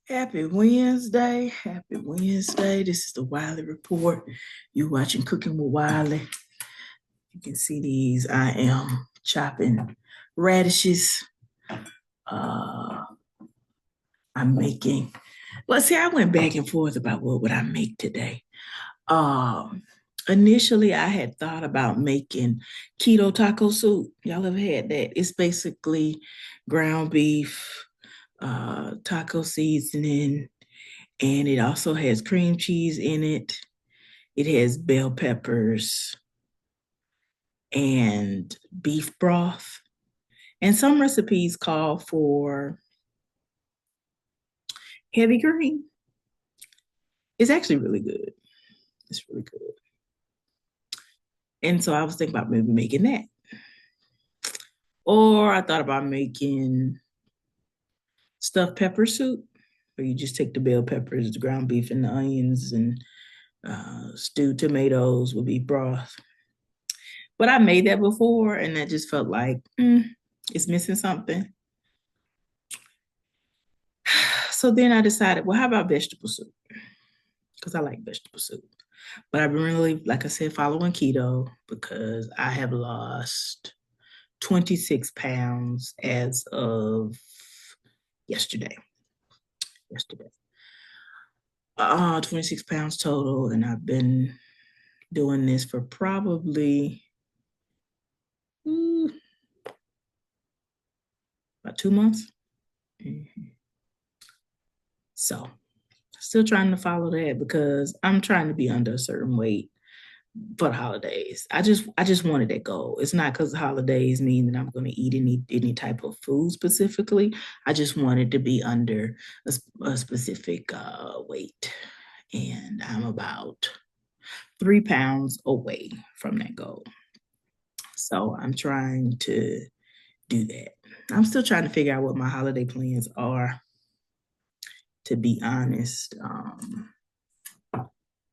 Happy Wednesday. Happy Wednesday. This is the Wiley Report. You're watching Cooking with Wiley. You can see these. I am chopping radishes. Uh, I'm making, well, see, I went back and forth about what would I make today. Um, Initially, I had thought about making keto taco soup. Y'all ever had that? It's basically ground beef, taco seasoning, and it also has cream cheese in it. It has bell peppers and beef broth. And some recipes call for heavy cream. It's actually really good. It's really good. And so I was thinking about maybe making that. Or I thought about making stuffed pepper soup, where you just take the bell peppers, the ground beef, and the onions, and stewed tomatoes with beef broth. But I made that before, and I just felt like it's missing something. So then I decided, well, how about vegetable soup? Because I like vegetable soup. But I've been really, like I said, following keto because I have lost 26 pounds as of yesterday. Yesterday. 26 pounds total. And I've been doing this for probably about 2 months. Mm-hmm. So still trying to follow that because I'm trying to be under a certain weight for the holidays. I just wanted that goal. It's not because the holidays mean that I'm going to eat any type of food specifically. I just wanted to be under a specific weight, and I'm about 3 pounds away from that goal. So I'm trying to do that. I'm still trying to figure out what my holiday plans are, to be honest.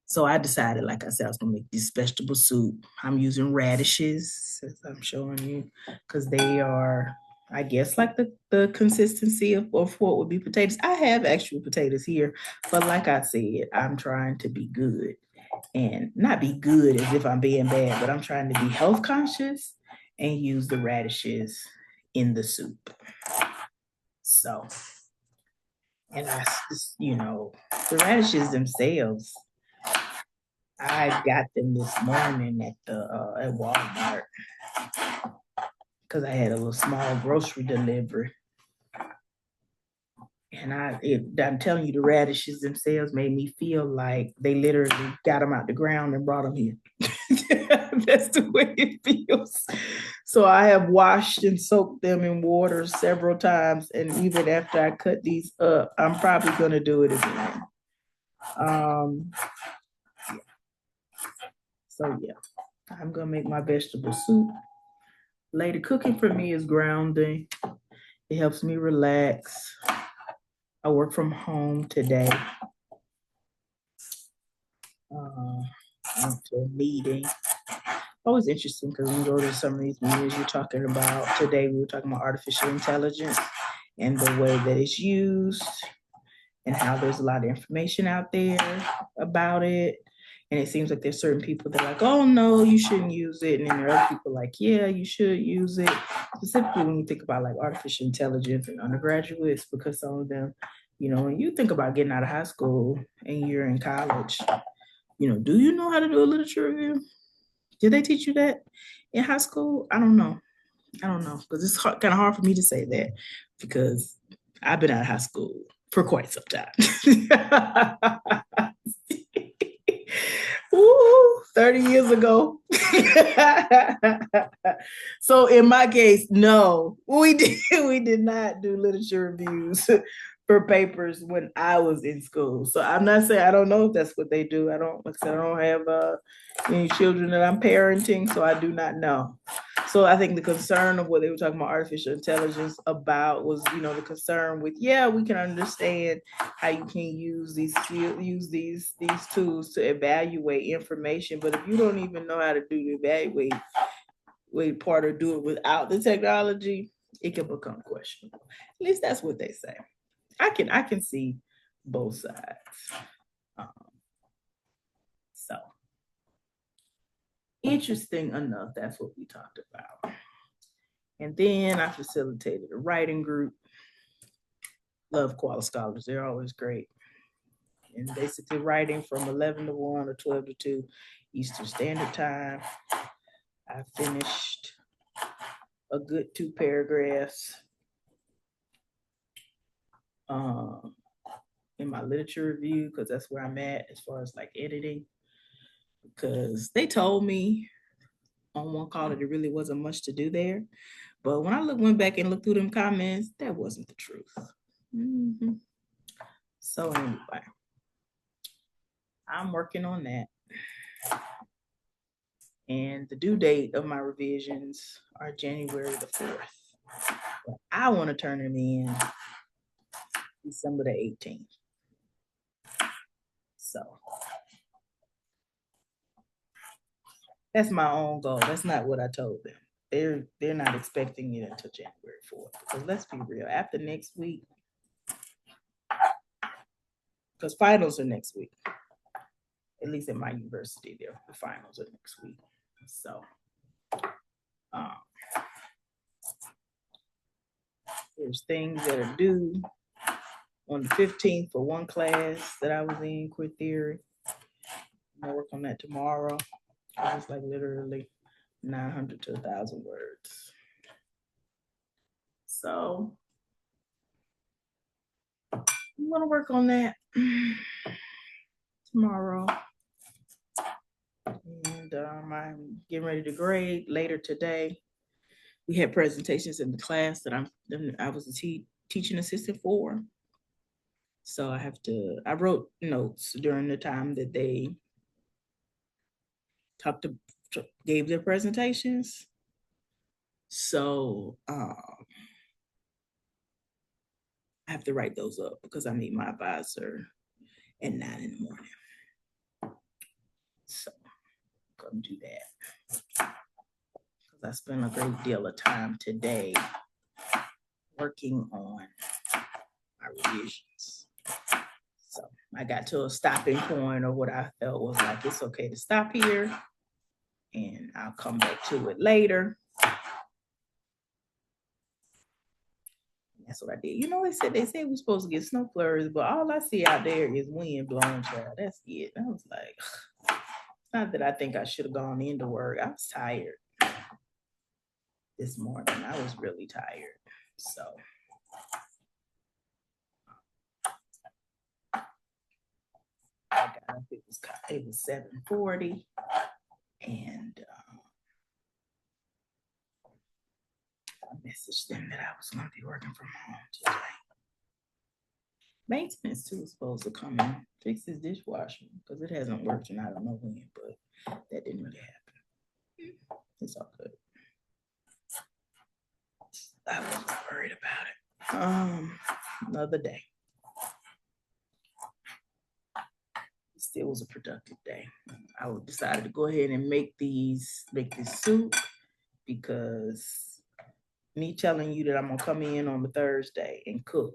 So I decided, like I said, I was gonna make this vegetable soup. I'm using radishes, as I'm showing you, because they are, I guess, like the consistency of what would be potatoes. I have actual potatoes here, but like I said, I'm trying to be good and not be good as if I'm being bad, but I'm trying to be health conscious and use the radishes in the soup. So, and the radishes themselves, I got them this morning at the at Walmart because I had a little small grocery delivery. And I'm telling you, the radishes themselves made me feel like they literally got them out the ground and brought them here. That's the way it feels. So I have washed and soaked them in water several times. And even after I cut these up, I'm probably going to do it again. Um, so, yeah, I'm going to make my vegetable soup. Lady, cooking for me is grounding. It helps me relax. I work from home today. Went to a meeting. Always interesting because when you go to some of these meetings, you're talking about, today we were talking about artificial intelligence and the way that it's used and how there's a lot of information out there about it. And it seems like there's certain people that are like, oh no, you shouldn't use it. And then there are other people like, yeah, you should use it. Specifically when you think about like artificial intelligence and undergraduates, because some of them, when you think about getting out of high school and you're in college, do you know how to do a literature review? Did they teach you that in high school? I don't know. I don't know because it's kind of hard for me to say that because I've been out of high school for quite some time. Ooh, 30 years ago. So in my case, no, we did not do literature reviews for papers when I was in school. So I'm not saying I don't know if that's what they do. I don't, like I said, I don't have any children that I'm parenting, so I do not know. So I think the concern of what they were talking about artificial intelligence about was, the concern with, yeah, we can understand how you can use these tools to evaluate information, but if you don't even know how to do the evaluate part or do it without the technology, it can become questionable. At least that's what they say. I can see both sides. Um, so interesting enough, that's what we talked about. And then I facilitated a writing group. Love Koala Scholars, they're always great. And basically writing from 11 to 1 or 12 to 2 Eastern Standard Time. I finished a good 2 paragraphs um, in my literature review, because that's where I'm at as far as like editing. Because they told me on one call that there really wasn't much to do there. But when I went back and looked through them comments, that wasn't the truth. Mm-hmm. So anyway, I'm working on that. And the due date of my revisions are January the 4th. But I want to turn them in December the 18th. So that's my own goal. That's not what I told them. They're not expecting it until January 4th. Because let's be real, after next week, because finals are next week. At least at my university, there the finals are next week. So there's things that are due on the 15th for one class that I was in, queer theory. I'm gonna work on that tomorrow. It's like literally 900 to 1,000 words. So I'm gonna work on that tomorrow. And I'm getting ready to grade later today. We had presentations in the class that I was a teaching assistant for. So I wrote notes during the time that they gave their presentations. So I have to write those up because I meet my advisor at 9 in the morning. So I'm gonna do that. Because I spent a great deal of time today working on my revisions. So I got to a stopping point, or what I felt was like, it's okay to stop here and I'll come back to it later. And that's what I did. You know, they said we're supposed to get snow flurries, but all I see out there is wind blowing, child. That's it. And I was like, it's not that I think I should have gone into work. I was tired this morning. I was really tired. So I got up, it was 7:40, and I messaged them that I was going to be working from home today. Maintenance too is supposed to come in, fix his dishwasher because it hasn't worked and I don't know when, but that didn't really happen. It's all good. I wasn't worried about it. Another day. It still was a productive day. I decided to go ahead and make this soup because me telling you that I'm gonna come in on the Thursday and cook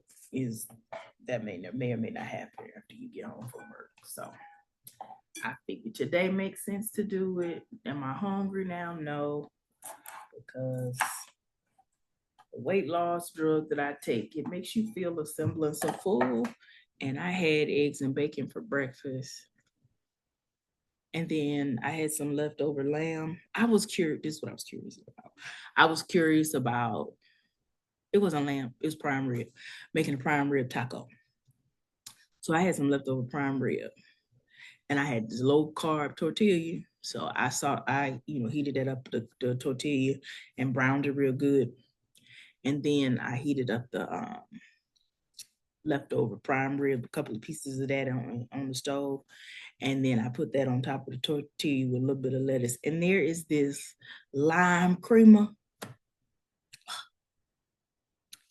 that may or may not happen after you get home from work. So I figured today makes sense to do it. Am I hungry now? No, because the weight loss drug that I take, it makes you feel a semblance of full. And I had eggs and bacon for breakfast. And then I had some leftover lamb. I was curious. This is what I was curious about. I was curious about, it wasn't lamb, it was prime rib, making a prime rib taco. So I had some leftover prime rib. And I had this low carb tortilla. So I heated that up, the tortilla, and browned it real good. And then I heated up the leftover prime rib, a couple of pieces of that on the stove. And then I put that on top of the tortilla with a little bit of lettuce. And there is this lime creamer.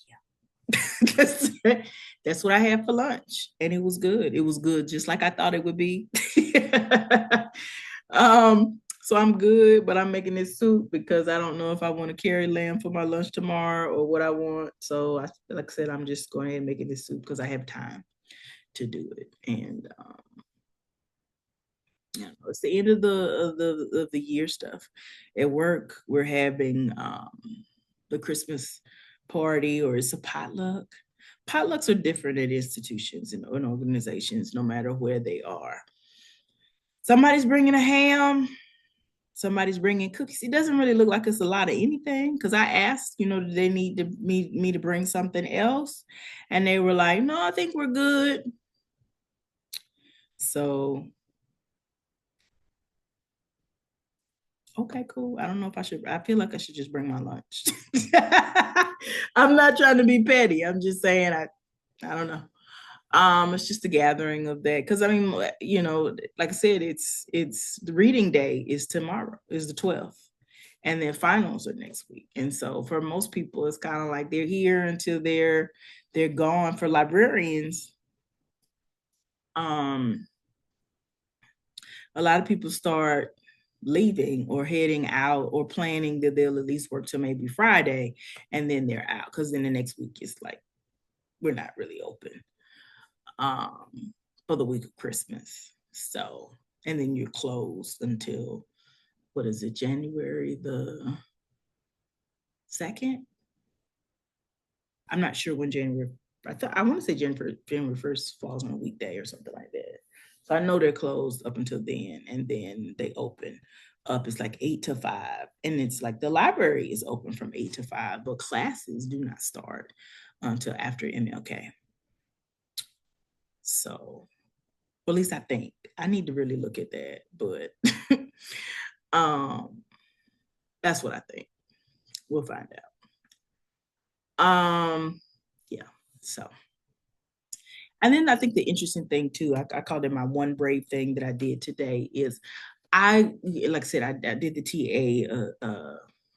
Yeah. That's what I had for lunch. And it was good. It was good, just like I thought it would be. So I'm good, but I'm making this soup because I don't know if I want to carry lamb for my lunch tomorrow or what I want. So like I said, I'm just going ahead and making this soup because I have time to do it. And it's the end of the year stuff. At work, we're having the Christmas party, or it's a potluck. Potlucks are different at institutions and organizations, no matter where they are. Somebody's bringing a ham, somebody's bringing cookies. It doesn't really look like it's a lot of anything, because I asked, do they need me to bring something else? And they were like, no, I think we're good. So, okay, cool. I don't know if I should. I feel like I should just bring my lunch. I'm not trying to be petty. I'm just saying I don't know. It's just a gathering of that, because I mean, like I said, it's the reading day is tomorrow, is the 12th, and then finals are next week. And so for most people, it's kind of like they're here until they're gone. For librarians, a lot of people start leaving or heading out or planning that they'll at least work till maybe Friday, and then they're out, because then the next week is like we're not really open for the week of Christmas. So, and then you're closed until, what is it, January the 2nd? I'm not sure when January, I want to say January 1st falls on a weekday or something like that. So I know they're closed up until then, and then they open up. It's like 8 to 5, and it's like the library is open from 8 to 5, but classes do not start until after MLK. So, well, at least I think. I need to really look at that, but that's what I think. We'll find out. Yeah. So, and then I think the interesting thing too, I called it my one brave thing that I did today, is like I said, I did the TA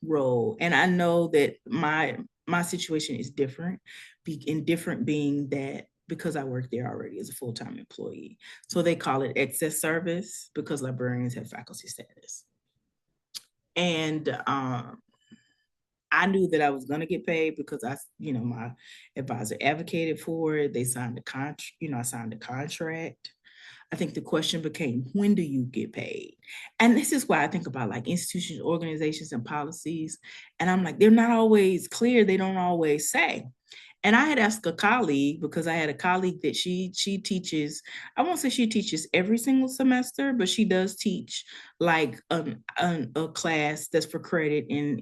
role, and I know that my situation is different, different being that because I work there already as a full-time employee. So they call it excess service, because librarians have faculty status. And I knew that I was going to get paid, because my advisor advocated for it. They signed the contract, I signed the contract. I think the question became, when do you get paid? And this is why I think about like institutions, organizations, and policies. And I'm like, they're not always clear. They don't always say. And I had asked a colleague, because I had a colleague that she teaches. I won't say she teaches every single semester, but she does teach like a class that's for credit in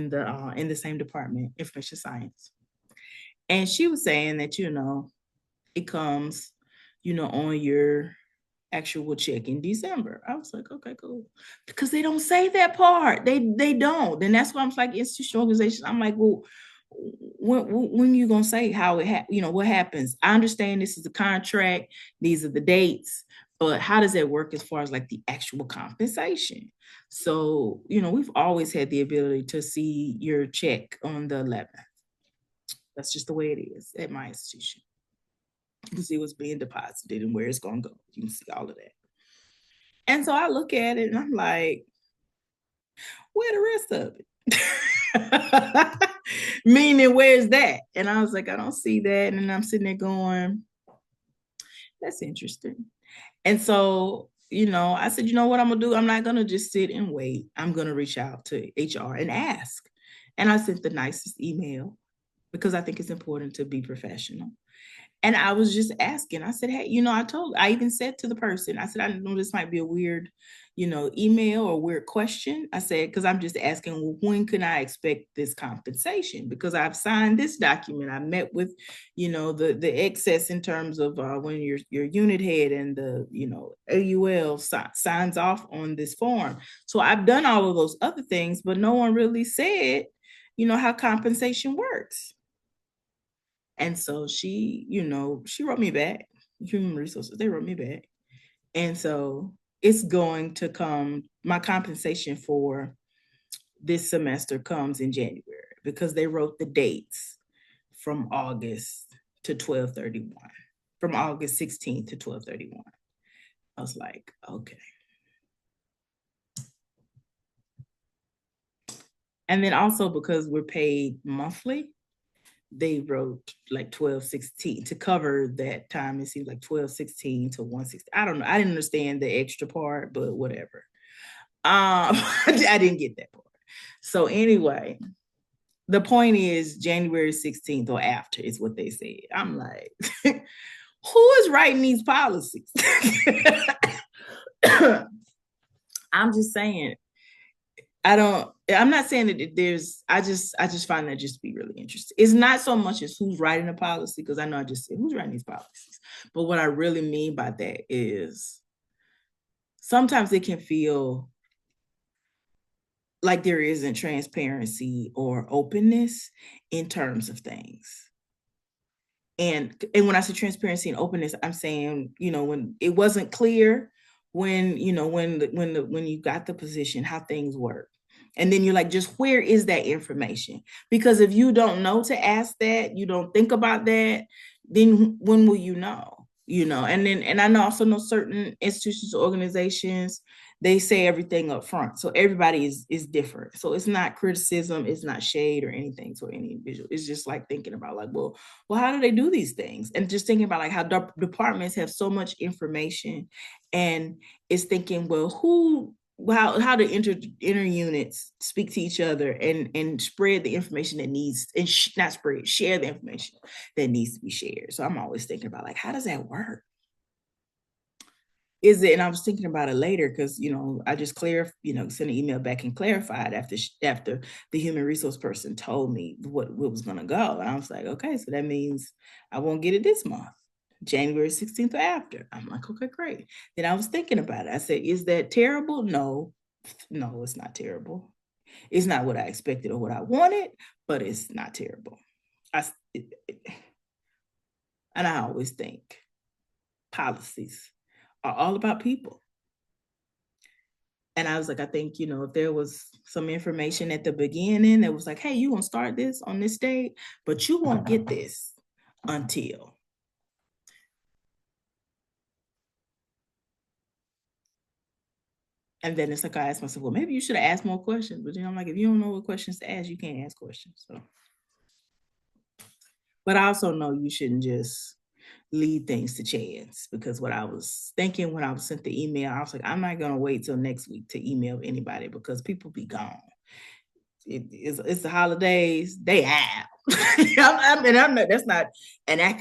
the same department, information science. And she was saying that it comes on your actual check in December. I was like, okay, cool. Because they don't say that part. They don't. And that's why I'm like, institutional organizations. I'm like, well, when you gonna say how what happens? I understand this is a contract, these are the dates, but how does that work as far as like the actual compensation? So, we've always had the ability to see your check on the 11th. That's just the way it is at my institution. You can see what's being deposited and where it's going to go. You can see all of that. And so I look at it and I'm like, where the rest of it? Meaning, where's that? And I was like, I don't see that. And I'm sitting there going, that's interesting. And so, I said, you know what I'm going to do? I'm not going to just sit and wait. I'm going to reach out to HR and ask. And I sent the nicest email, because I think it's important to be professional. And I was just asking, I said, hey, I even said to the person, I said, I know this might be a weird, email or weird question. I said, because I'm just asking, well, when can I expect this compensation? Because I've signed this document. I met with, the excess in terms of when your unit head and the, AUL signs off on this form. So I've done all of those other things, but no one really said, how compensation works. And so she wrote me back, human resources, they wrote me back. And so it's going to come, my compensation for this semester comes in January, because they wrote the dates from August to 12/31, from August 16th to 12/31. I was like, okay. And then also because we're paid monthly, they wrote like 1216 to cover that time. It seems like 1216 to 160. I don't know. I didn't understand the extra part, but whatever. I didn't get that part. So anyway, the point is January 16th or after is what they said. I'm like, who is writing these policies? I'm just saying, I'm not saying that there's, I just find that just to be really interesting. It's not so much as who's writing a policy, because I know I just said who's writing these policies. But what I really mean by that is sometimes it can feel like there isn't transparency or openness in terms of things. And when I say transparency and openness, I'm saying, when it wasn't clear when you got the position, how things work. And then you're like, just where is that information? Because if you don't know to ask that, you don't think about that, then when will you know? And I also know certain institutions, organizations, they say everything up front. So everybody is different. So it's not criticism, it's not shade or anything to any individual. It's just like thinking about like, well, how do they do these things? And just thinking about like how departments have so much information, and it's thinking, well, how do inter units speak to each other and spread the information that needs, and not spread, share the information that needs to be shared. So I'm always thinking about like, how does that work? And I was thinking about it later because I just sent an email back and clarified after the human resource person told me what was going to go, and I was like, okay, so that means I won't get it this month, January 16th or after. I'm like, okay, great. Then I was thinking about it. I said, is that terrible? No, it's not terrible. It's not what I expected or what I wanted, but it's not terrible. And I always think policies are all about people. And I was like, I think, if there was some information at the beginning that was like, hey, you gonna start this on this date, but you won't get this until. And then it's like, I asked myself, well, maybe you should have asked more questions. But then I'm like, if you don't know what questions to ask, you can't ask questions. So, but I also know you shouldn't just leave things to chance, because what I was thinking when I was sent the email, I was like, I'm not gonna wait till next week to email anybody because people be gone. It's the holidays. They have. I'm not. That's not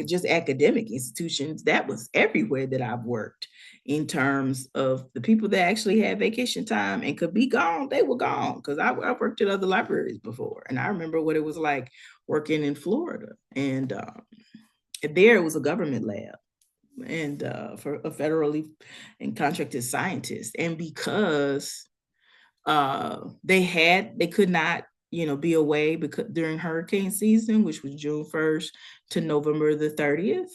just academic institutions. That was everywhere that I've worked. In terms of the people that actually had vacation time and could be gone, they were gone. Because I worked at other libraries before, and I remember what it was like working in Florida. And there it was a government lab, and for a federally and contracted scientist. And because they could not be away because during hurricane season, which was June 1st to November the 30th.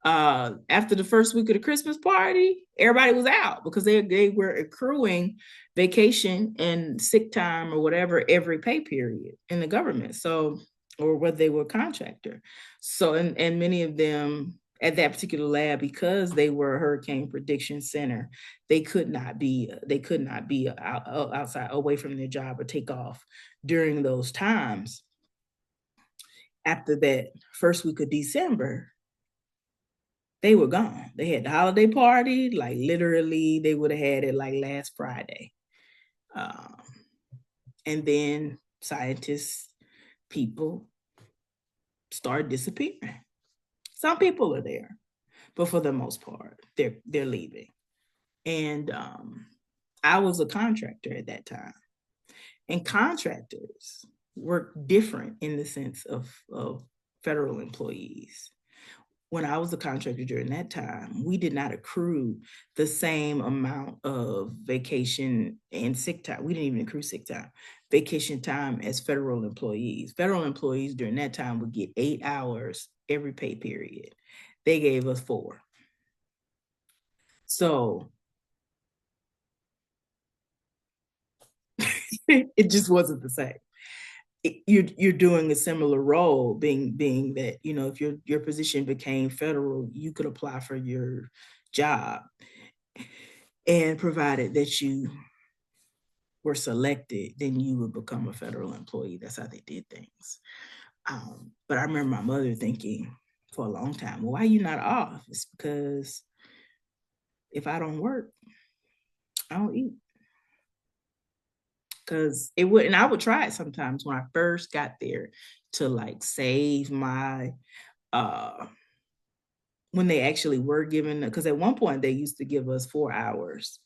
After the first week of the Christmas party, everybody was out because they were accruing vacation and sick time or whatever every pay period in the government. So, or whether they were a contractor. So, and many of them at that particular lab, because they were a hurricane prediction center, they could not be outside, away from their job, or take off during those times. After that first week of December, they were gone. They had the holiday party, like literally they would have had it like last Friday. Um, and then scientists, people start disappearing. Some people are there, but for the most part, they're leaving. And I was a contractor at that time, and contractors work different in the sense of federal employees. When I was a contractor during that time, we did not accrue the same amount of vacation and sick time. We didn't even accrue sick time, vacation time as federal employees. Federal employees during that time would get 8 hours every pay period. They gave us 4. So it just wasn't the same. You're doing a similar role, being that if your position became federal, you could apply for your job, and provided that you were selected, then you would become a federal employee. That's how they did things. But I remember my mother thinking for a long time, well, why are you not off? It's because if I don't work, I don't eat. Because it would, and I would try it sometimes when I first got there to like save my uh when they actually were given, because at one point they used to give us 4 hours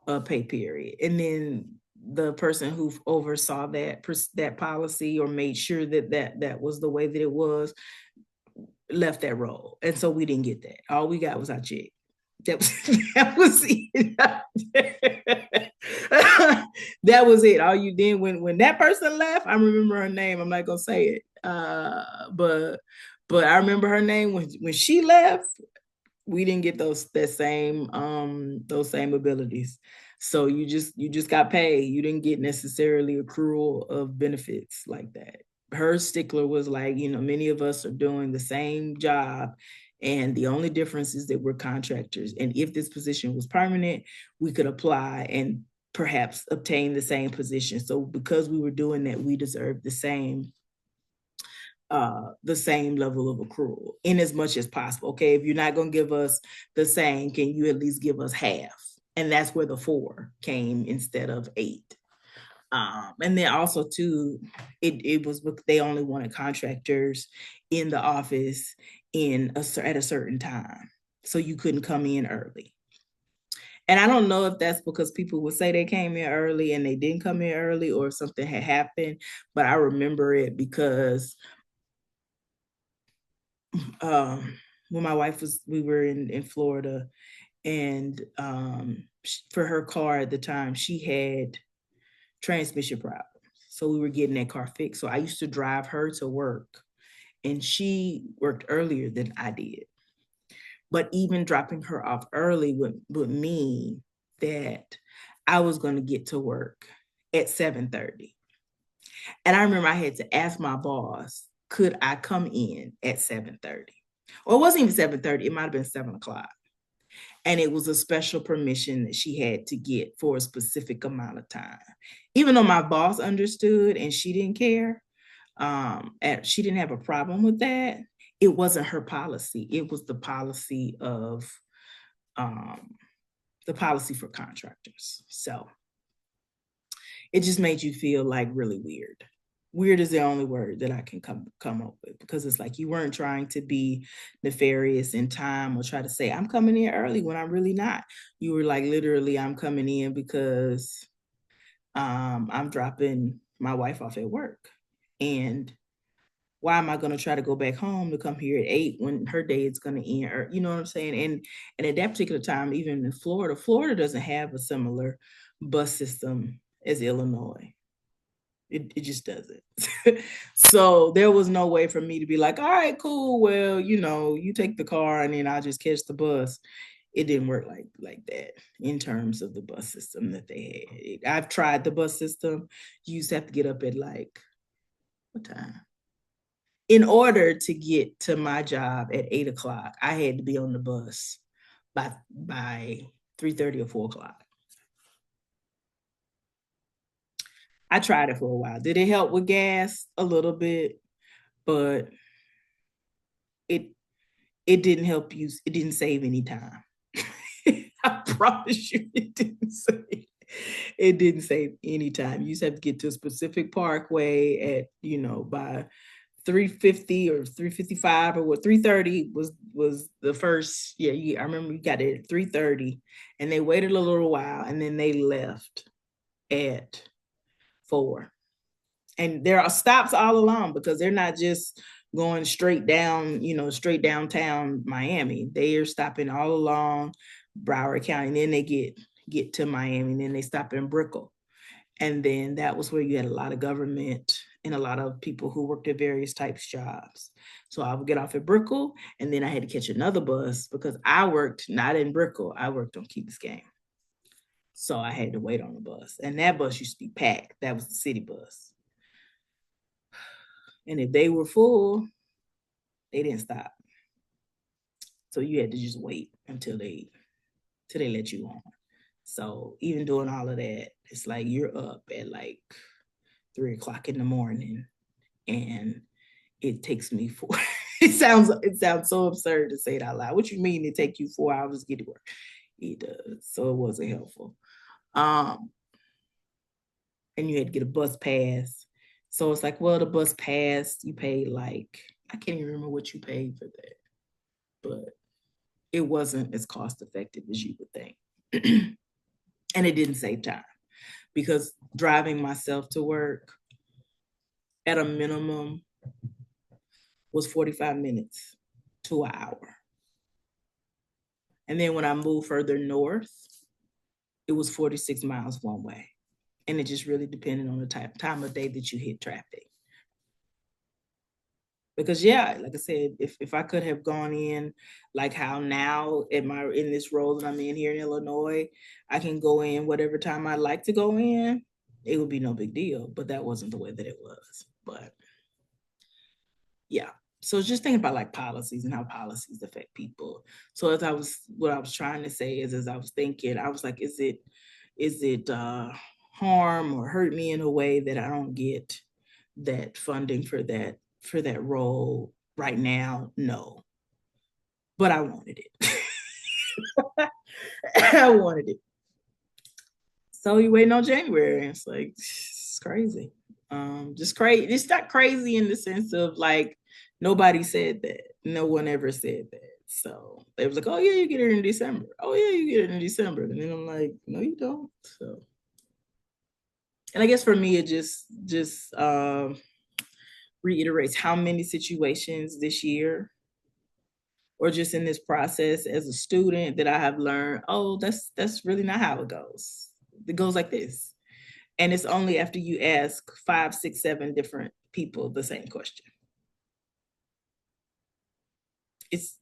of pay period, and then the person who oversaw that policy or made sure that was the way that it was left that role, and so we didn't get that. All we got was our check. That was that was it. That was it. All you did when that person left, I remember her name. I'm not gonna say it, but I remember her name when she left. We didn't get those same abilities. So you just got paid. You didn't get necessarily accrual of benefits like that. Her stickler was like, many of us are doing the same job, and the only difference is that we're contractors. And if this position was permanent, we could apply and perhaps obtain the same position. So because we were doing that, we deserved the same level of accrual in as much as possible. Okay, if you're not going to give us the same, can you at least give us half? And that's where the 4 came instead of 8. And then also too, it was they only wanted contractors in the office at a certain time, so you couldn't come in early. And I don't know if that's because people would say they came in early and they didn't come in early, or if something had happened. But I remember it because when my wife we were in Florida, and for her car at the time, she had transmission problems. So we were getting that car fixed. So I used to drive her to work, and she worked earlier than I did. But even dropping her off early would mean that I was going to get to work at 7:30. And I remember I had to ask my boss, could I come in at 7:30? Or it wasn't even 7:30, it might have been 7 o'clock. And it was a special permission that she had to get for a specific amount of time. Even though my boss understood and she didn't care, and she didn't have a problem with that, it wasn't her policy. It was the policy for contractors. So it just made you feel like really weird. Weird is the only word that I can come up with, because it's like you weren't trying to be nefarious in time or try to say I'm coming in early when I'm really not. You were like, literally, I'm coming in because I'm dropping my wife off at work, and why am I going to try to go back home to come here at 8 when her day is going to end? Or, you know what I'm saying? And at that particular time, even in Florida doesn't have a similar bus system as Illinois. It just doesn't. So there was no way for me to be like, all right, cool. Well, you take the car and then I'll just catch the bus. It didn't work like that in terms of the bus system that they had. I've tried the bus system. You used to have to get up at like, what time? In order to get to my job at 8 o'clock, I had to be on the bus by 3:30 or 4 o'clock. I tried it for a while. Did it help with gas? A little bit, but it it didn't help you. It didn't save any time. I promise you, it didn't save any time. You just have to get to a specific parkway at by 3:50 or 3:55 or what. 3:30 was the first. Yeah, I remember we got it at 3:30, and they waited a little while, and then they left at 4. And there are stops all along, because they're not just going straight down, straight downtown Miami. They are stopping all along Broward County, and then they get to Miami, and then they stop in Brickell. And then that was where you had a lot of government and a lot of people who worked at various types of jobs. So I would get off at Brickell, and then I had to catch another bus because I worked not in Brickell. I worked on Key Biscayne. So I had to wait on the bus. And that bus used to be packed. That was the city bus. And if they were full, they didn't stop. So you had to just wait until they let you on. So even doing all of that, it's like you're up at like 3 o'clock in the morning, and it takes me four. It sounds so absurd to say it out loud. What you mean it take you 4 hours to get to work? It does. So it wasn't helpful. Um, and you had to get a bus pass. So it's like, well, the bus pass, you paid like, I can't even remember what you paid for that, but it wasn't as cost effective as you would think. And it didn't save time because driving myself to work at a minimum was 45 minutes to an hour. And then when I moved further north, it was 46 miles one way. And it just really depended on the time of day that you hit traffic. Because yeah, like I said, if I could have gone in like how now in this role that I'm in here in Illinois, I can go in whatever time I like to go in, it would be no big deal. But that wasn't the way that it was. But yeah. So just thinking about like policies and how policies affect people. So what I was trying to say is as I was thinking, I was like, is it harm or hurt me in a way that I don't get that funding for that role right now? No. But I wanted it. I wanted it. So you waiting on January. It's like it's crazy. Just crazy. It's not crazy in the sense of like nobody said that. No one ever said that. So they was like, oh yeah, you get it in December. Oh yeah, you get it in December. And then I'm like, no, you don't. So and I guess for me it just reiterates how many situations this year or just in this process as a student that I have learned, oh, that's really not how it goes. It goes like this. And it's only after you ask 5, 6, 7 different people the same question. It's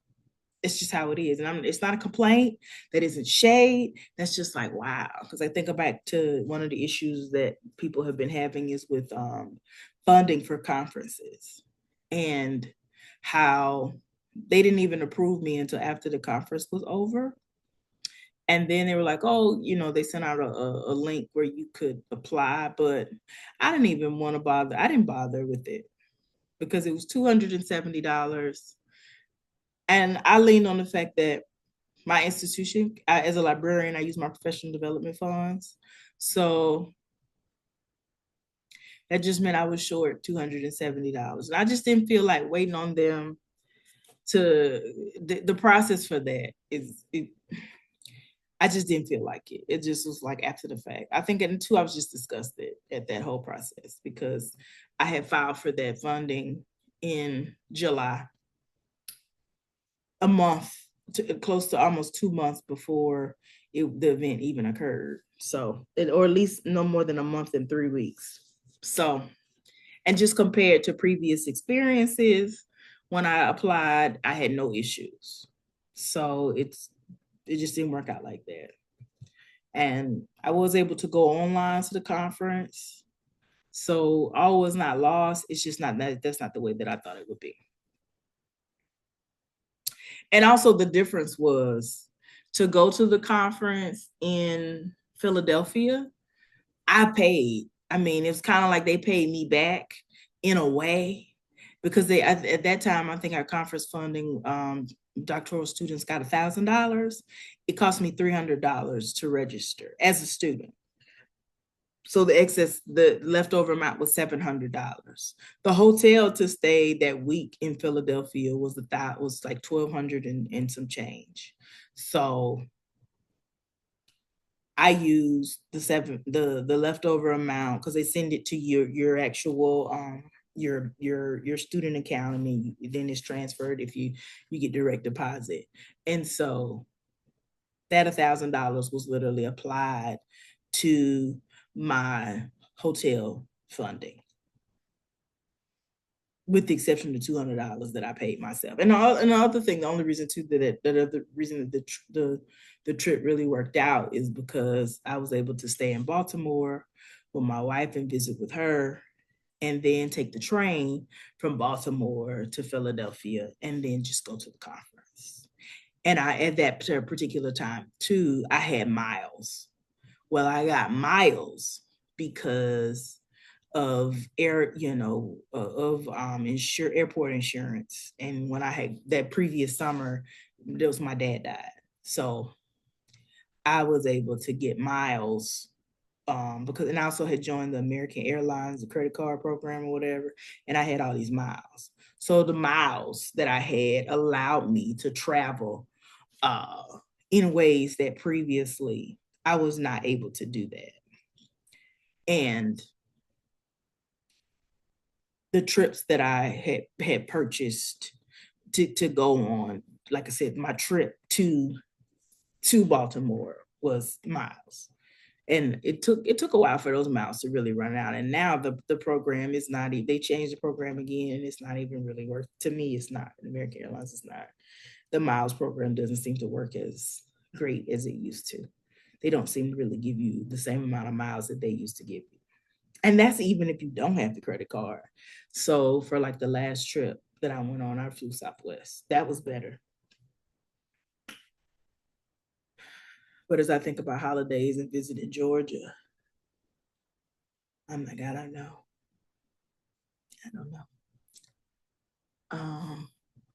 it's just how it is. And it's not a complaint. That isn't shade. That's just like, wow. Because I think back to one of the issues that people have been having is with funding for conferences and how they didn't even approve me until after the conference was over. And then they were like, oh, they sent out a link where you could apply, but I didn't even want to bother. I didn't bother with it because it was $270. And I leaned on the fact that my institution, as a librarian, I use my professional development funds. So that just meant I was short $270. And I just didn't feel like waiting on them the process for that I just didn't feel like it. It just was like after the fact. I think and two, I was just disgusted at that whole process because I had filed for that funding in July, a month, close to almost 2 months before the event even occurred. So, or at least no more than a month and 3 weeks. So, and just compared to previous experiences, when I applied, I had no issues. So it just didn't work out like that. And I was able to go online to the conference. So all was not lost. It's just not that's not the way that I thought it would be. And also the difference was to go to the conference in Philadelphia, I paid. I mean, it's kind of like they paid me back in a way because they at that time, I think our conference funding doctoral students got $1,000. It cost me $300 to register as a student. So the leftover amount was $700. The hotel to stay that week in Philadelphia was like 1,200 and some change. So I used the leftover amount because they send it to your actual your student account, and then it's transferred if you get direct deposit. And so that $1,000 was literally applied to my hotel funding, with the exception of $200 that I paid myself. And the other thing, the only reason too the reason that the trip really worked out is because I was able to stay in Baltimore with my wife and visit with her, and then take the train from Baltimore to Philadelphia, and then just go to the conference. And at that particular time too, I had miles. Well, I got miles because of air, of airport insurance. And when I had that previous summer, there was my dad died. So I was able to get miles because, and I also had joined the American Airlines, the credit card program or whatever, and I had all these miles. So the miles that I had allowed me to travel uh, in ways that previously I was not able to do that. And the trips that I had purchased to go on, like I said, my trip to Baltimore was miles. And it took a while for those miles to really run out. And now the program is not even, they changed the program again, and it's not even really worth, to me, it's not. American Airlines is not. The miles program doesn't seem to work as great as it used to. They don't seem to really give you the same amount of miles that they used to give you. And that's even if you don't have the credit card. So for like the last trip that I went on, I flew Southwest. That was better. But as I think about holidays and visiting Georgia, I'm like, I don't know. I don't know.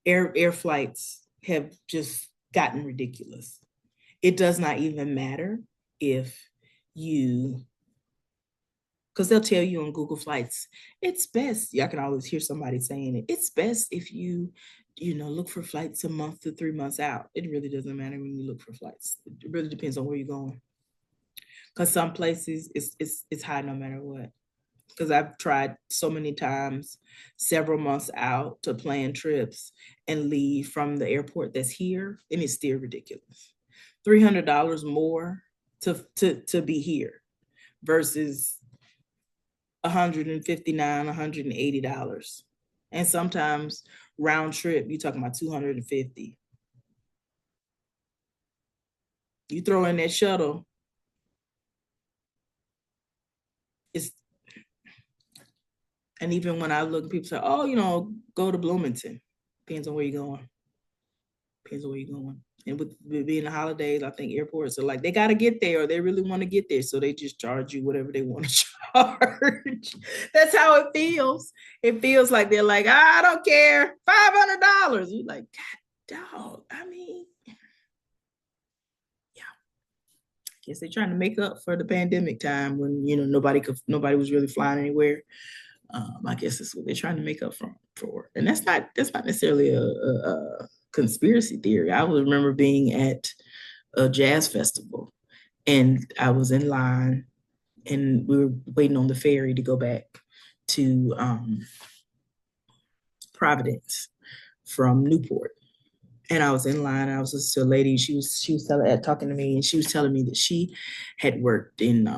Air flights have just gotten ridiculous. It does not even matter if you, because they'll tell you on Google Flights, it's best. I can always hear somebody saying it. It's best if you look for flights a month to 3 months out. It really doesn't matter when you look for flights. It really depends on where you're going. Because some places it's high no matter what. Because I've tried so many times, several months out, to plan trips and leave from the airport that's here, and it's still ridiculous. $300 more to be here versus $159, $180. And sometimes round trip, you're talking about 250. You throw in that shuttle, it's, and even when I look, people say, oh, go to Bloomington. Depends on where you're going. Depends on where you're going. And with being the holidays, I think airports are like, they got to get there, or they really want to get there. So they just charge you whatever they want to charge. That's how it feels. It feels like they're like, I don't care, $500. You're like, God, dog. I mean, yeah. I guess they're trying to make up for the pandemic time when, nobody was really flying anywhere. I guess that's what they're trying to make up for. And that's not necessarily a conspiracy theory. I would remember being at a jazz festival, and I was in line, and we were waiting on the ferry to go back to Providence from Newport. And I was in line. I was listening to a lady. She was talking to me, and she was telling me that she had worked in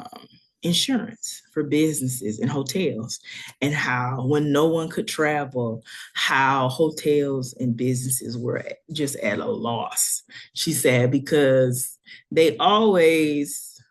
insurance for businesses and hotels, and how when no one could travel, how hotels and businesses were just at a loss. She said because they always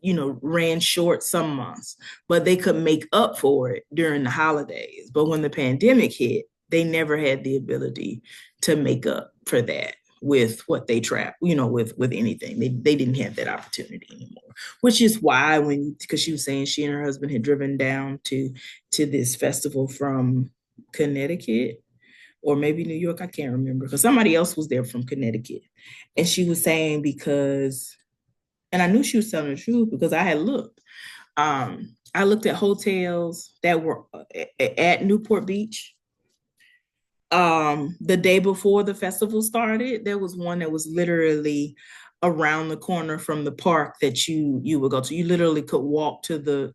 ran short some months, but they could make up for it during the holidays. But when the pandemic hit, they never had the ability to make up for that with what they trap, with anything. They didn't have that opportunity anymore, which is why because she was saying she and her husband had driven down to this festival from Connecticut or maybe New York. I can't remember, because somebody else was there from Connecticut. And she was saying because, and I knew she was telling the truth because I had looked. I looked at hotels that were at Newport Beach. The day before the festival started, there was one that was literally around the corner from the park that you would go to. You literally could walk to the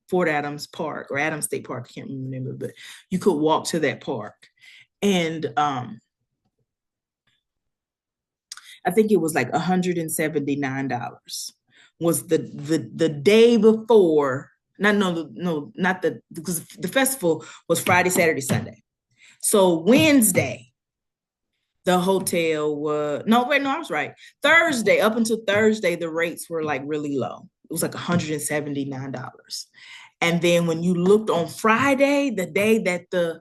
Fort Adams Park or Adams State Park. I can't remember, but you could walk to that park. And I think it was like $179 was the day before. Because the festival was Friday, Saturday, Sunday. So Wednesday, the hotel was, I was right. Thursday, up until Thursday, the rates were like really low. It was like $179. And then when you looked on Friday, the day that the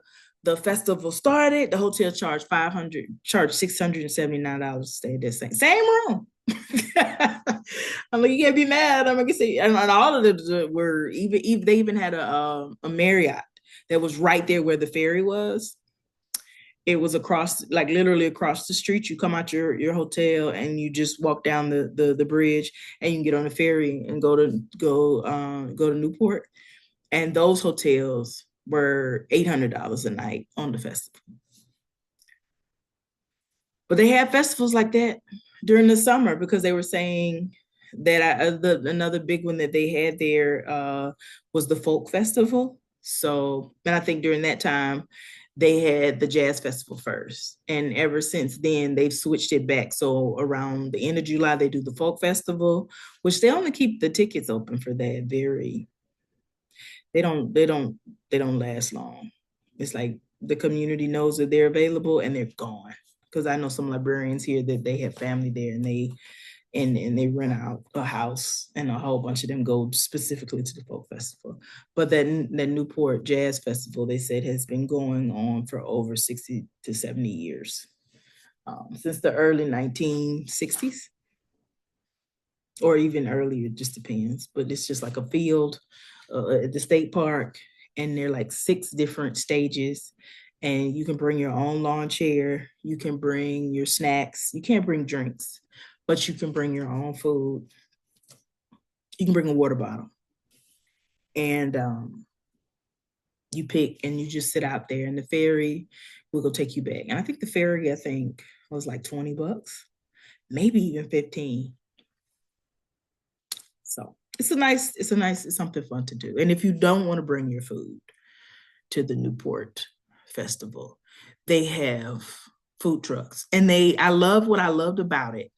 festival started, the hotel charged $679 to stay at the same room. I'm like, you can't be mad. I'm gonna say, and all of them were even they even had a Marriott that was right there where the ferry was. It was across, like literally across the street. You come out your hotel and you just walk down the bridge and you can get on the ferry and go to Newport. And those hotels were $800 a night on the festival. But they had festivals like that during the summer because they were saying that another big one that they had there was the folk festival. So, and I think during that time they had the jazz festival first, and ever since then they've switched it back. So around the end of July they do the folk festival, which they only keep the tickets open for that very. They don't last long. It's like the community knows that they're available and they're gone. Because I know some librarians here that they have family there and they rent out a house and a whole bunch of them go specifically to the folk festival. But that Newport Jazz Festival, they said, has been going on for over 60 to 70 years, since the early 1960s or even earlier, just depends. But it's just like a field at the state park, and there are like 6 different stages. And you can bring your own lawn chair. You can bring your snacks. You can't bring drinks, but you can bring your own food. You can bring a water bottle, and you pick, and you just sit out there. And the ferry will go take you back. And I think the ferry, I think, was like $20, maybe even 15. So it's something fun to do. And if you don't want to bring your food to the Newport Festival, they have food trucks. And what I loved about it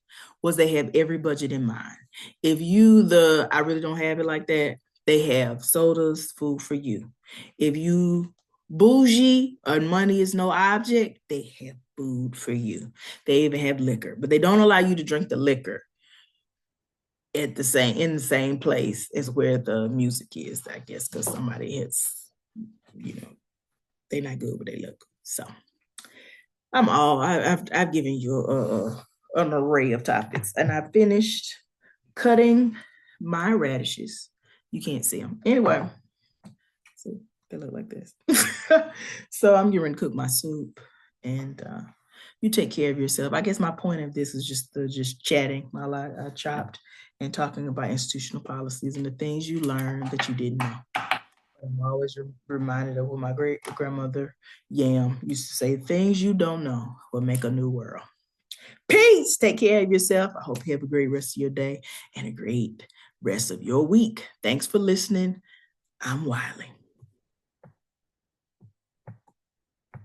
was they have every budget in mind. If I really don't have it like that, they have sodas, food for you. If you bougie or money is no object, they have food for you. They even have liquor, but they don't allow you to drink the liquor in the same place as where the music is, I guess, because somebody hits, they're not good, but they look good. So I've given you an array of topics, and I finished cutting my radishes. You can't see them anyway. See, they look like this. So I'm going to cook my soup, and you take care of yourself. I guess my point of this is just chatting while I chopped and talking about institutional policies and the things you learned that you didn't know. I'm always reminded of what my great grandmother Yam used to say: things you don't know will make a new world. Peace. Take care of yourself. I hope you have a great rest of your day and a great rest of your week. Thanks for listening. I'm Wiley.